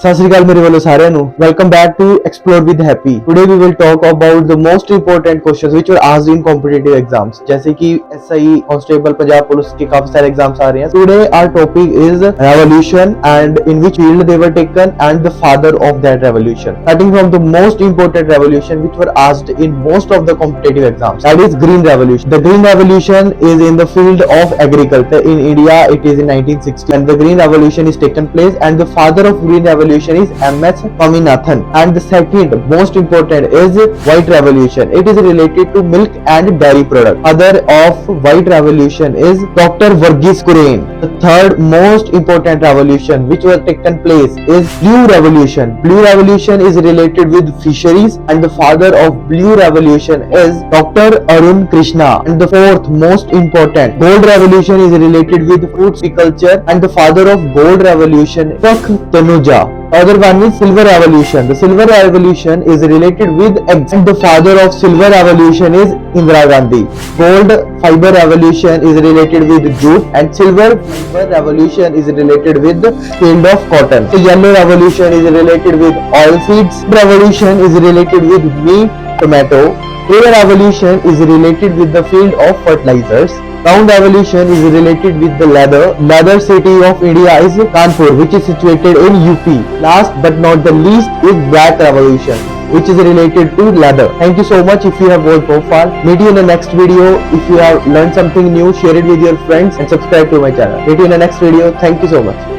ਸਤਿ ਸ੍ਰੀ ਅਕਾਲ ਮੇਰੇ ਵੱਲੋਂ ਸਾਰਿਆਂ ਨੂੰ welcome back to explore with Happy. Today we will talk about the most important questions which are asked in competitive exams, जैसे कि SI, constable, Punjab police के काफी सारे एग्जाम्स आ रहे हैं। Today our topic is revolution and in which field they were taken and the father of that revolution, starting from the most important revolution which were asked in most of the competitive exams, that is green revolution. The green revolution is in the field of agriculture in India. It is in 1960 and the green revolution is taken place and the father of green revolution is M.S. Swaminathan, and the second most important is white revolution. It is related to milk and dairy product. Father of white revolution is Dr. Verghese Kurien. The third most important revolution which was taken place is blue revolution. Blue revolution is related with fisheries and the father of blue revolution is Dr. Arun Krishna. And the fourth most important gold revolution is related with fruiticulture and the father of gold revolution is Tanuja. Other one is silver revolution. The silver revolution is related with eggs and the father of silver revolution is Indira Gandhi. Gold fiber revolution is related with jute and silver fiber revolution is related with the field of cotton. The yellow revolution is related with oil seeds. Revolution is related with meat, tomato. Grey revolution is related with the field of fertilizers. Brown revolution is related with the leather. Leather city of India is Kanpur, which is situated in UP. Last but not the least is black revolution, which is related to leather. Thank you so much if you have watched so far. Meet you in the next video. If you have learned something new, share it with your friends and subscribe to my channel. Meet you in the next video. Thank you so much.